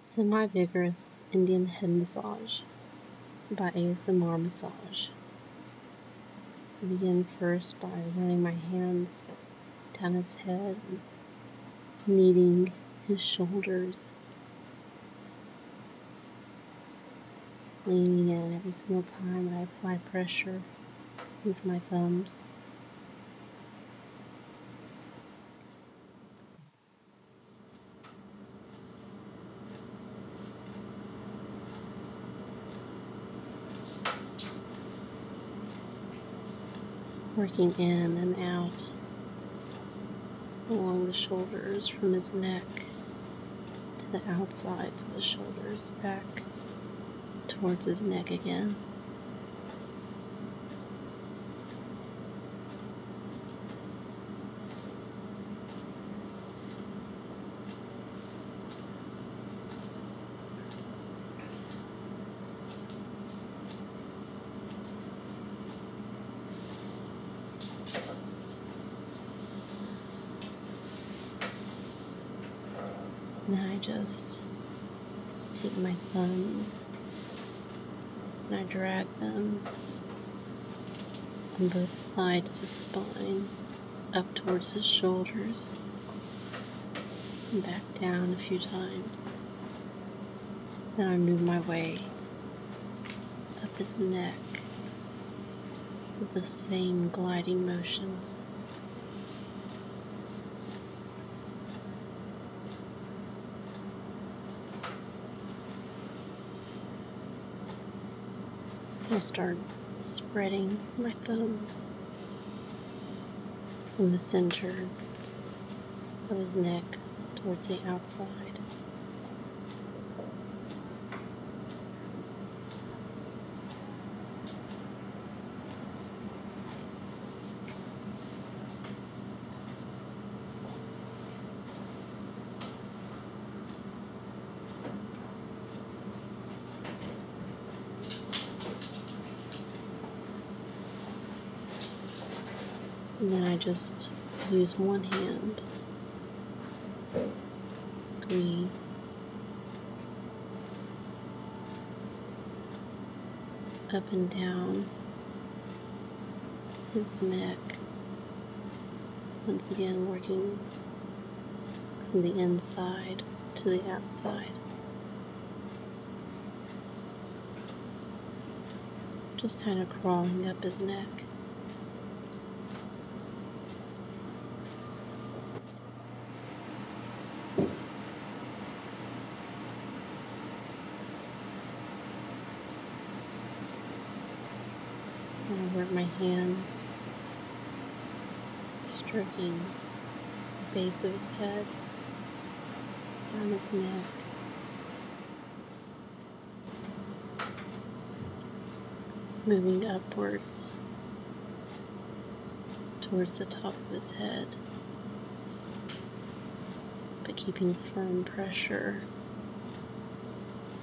Semi-Vigorous Indian Head Massage by ASMR Massage. I begin first by running my hands down his head, kneading his shoulders, leaning in every single time I apply pressure with my thumbs. Working in and out along the shoulders from his neck to the outsides of the shoulders, back towards his neck again. And then I just take my thumbs and I drag them on both sides of the spine up towards his shoulders and back down a few times. Then I move my way up his neck with the same gliding motions. I start spreading my thumbs from the center of his neck towards the outside. And then I just use one hand, squeeze up and down his neck, once again working from the inside to the outside. Just kind of crawling up his neck. And I work my hands, stroking the base of his head, down his neck, moving upwards towards the top of his head, but keeping firm pressure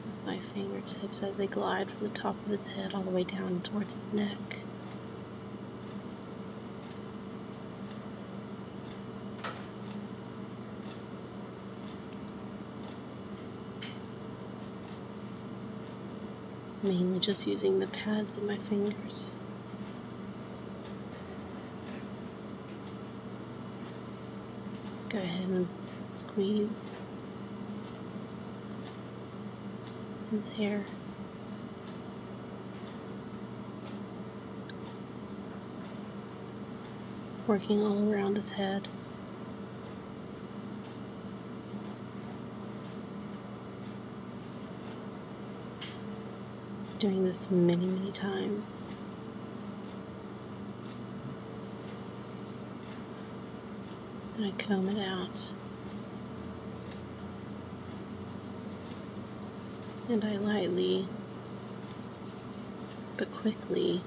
with my fingertips as they glide from the top of his head all the way down towards his neck. Mainly just using the pads of my fingers. Go ahead and squeeze his hair. Working all around his head. Doing this many, many times. And I comb it out. And I lightly, but quickly,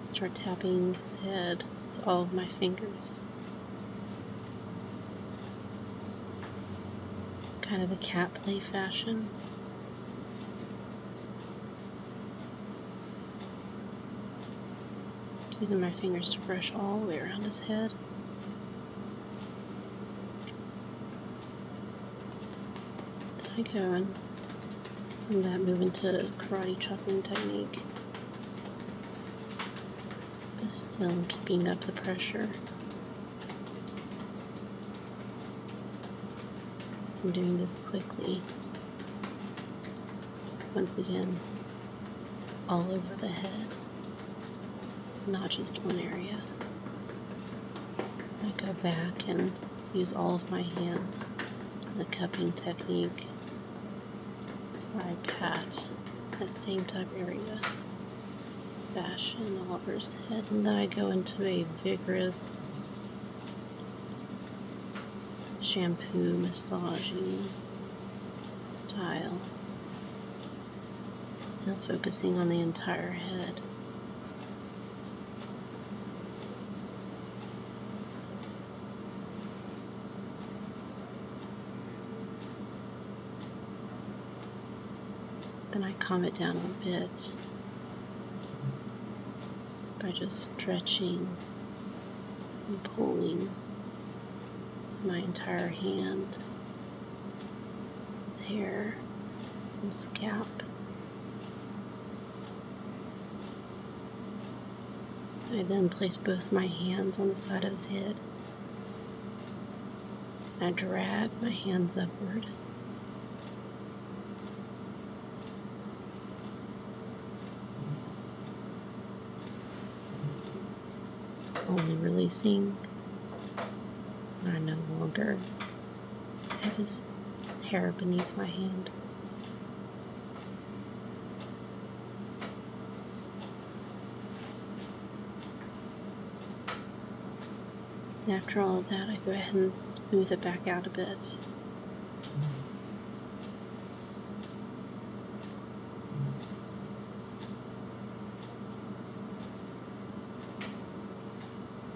start tapping his head with all of my fingers. Kind of a cat play fashion. Using my fingers to brush all the way around his head. I go and from that move into karate chopping technique, but still keeping up the pressure. I'm doing this quickly. Once again, all over the head, not just one area. I go back and use all of my hands in the cupping technique. I pat that same type area, fashion Oliver's head, and then I go into a vigorous shampoo massaging style, still focusing on the entire head. Then I calm it down a bit by just stretching and pulling my entire hand, his hair, and scalp. I then place both my hands on the side of his head. I drag my hands upward. Only releasing when I no longer have his hair beneath my hand. And after all of that, I go ahead and smooth it back out a bit.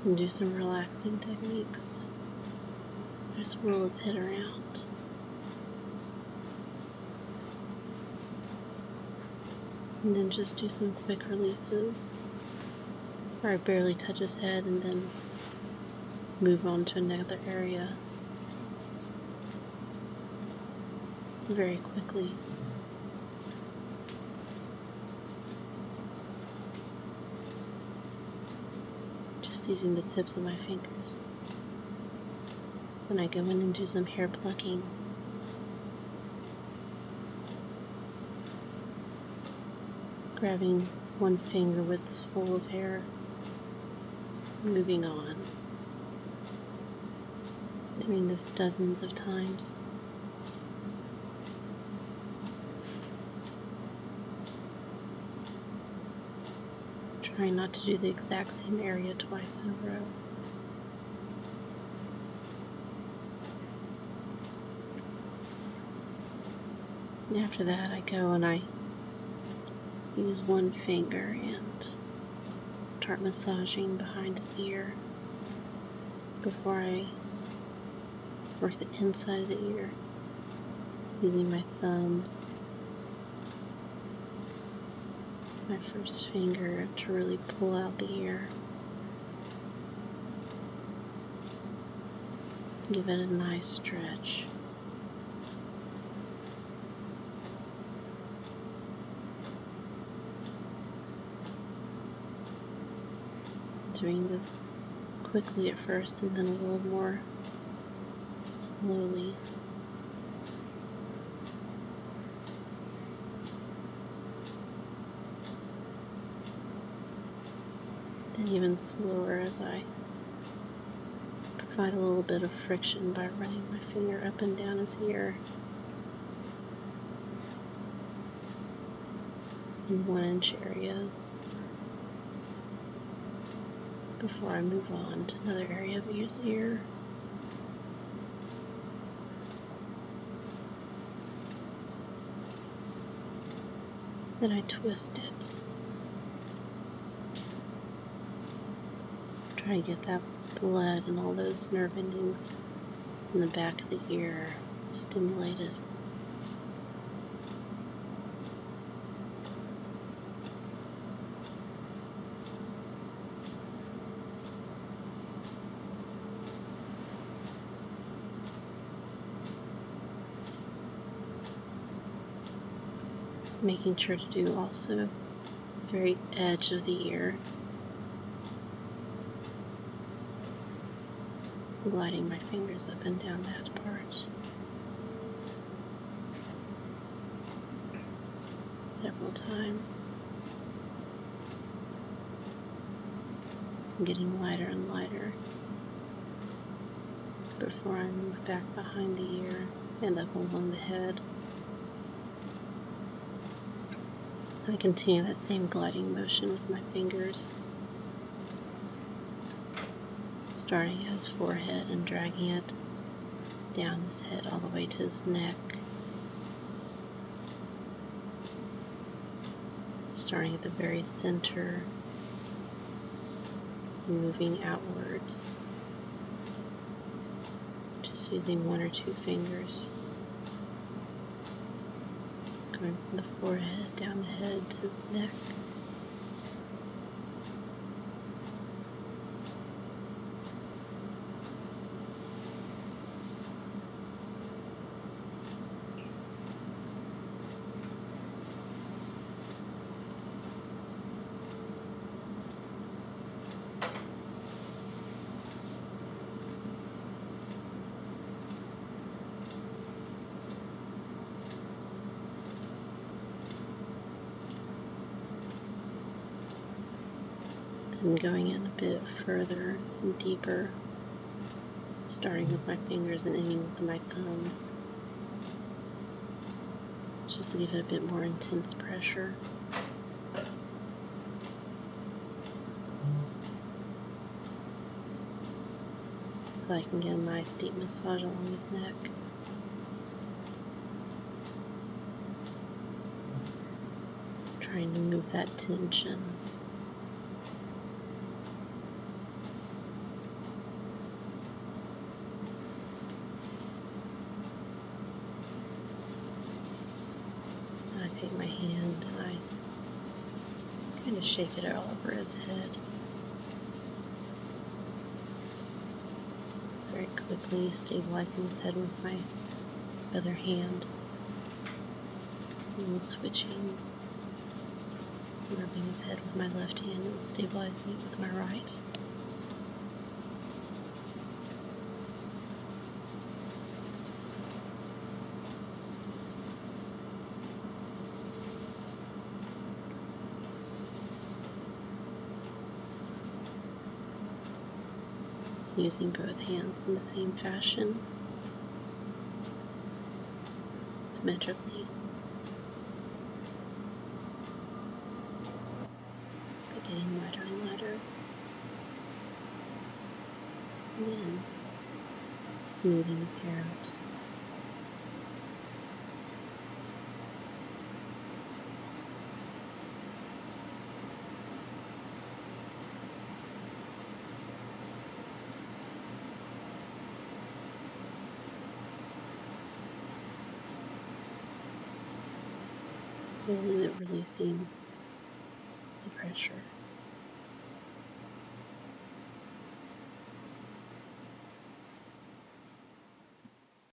And do some relaxing techniques. So I swirl his head around. And then just do some quick releases, where I barely touch his head and then move on to another area very quickly. Just using the tips of my fingers. Then I go in and do some hair plucking. Grabbing one finger with this full of hair, moving on. Doing this dozens of times. Trying not to do the exact same area twice in a row. And after that, I go and I use one finger and start massaging behind his ear before I work the inside of the ear, using my thumbs, my first finger to really pull out the ear. Give it a nice stretch. Doing this quickly at first and then a little more slowly. Then even slower as I provide a little bit of friction by running my finger up and down his ear in 1-inch areas before I move on to another area of his ear. Then I twist it. Try to get that blood and all those nerve endings in the back of the ear stimulated. Making sure to do also the very edge of the ear. Gliding my fingers up and down that part several times. Getting lighter and lighter before I move back behind the ear and up along the head. I continue that same gliding motion with my fingers, starting at his forehead and dragging it down his head all the way to his neck, starting at the very center and moving outwards, just using one or two fingers, going from the forehead down the head to his neck. And going in a bit further and deeper, starting with my fingers and ending with my thumbs, just to give it a bit more intense pressure. So I can get a nice deep massage along his neck. Trying to move that tension. Take my hand and I kind of shake it all over his head very quickly, stabilizing his head with my other hand and switching, rubbing his head with my left hand and stabilizing it with my right. Using both hands in the same fashion, symmetrically, but getting lighter and lighter, and then smoothing his hair out. Slowly releasing the pressure.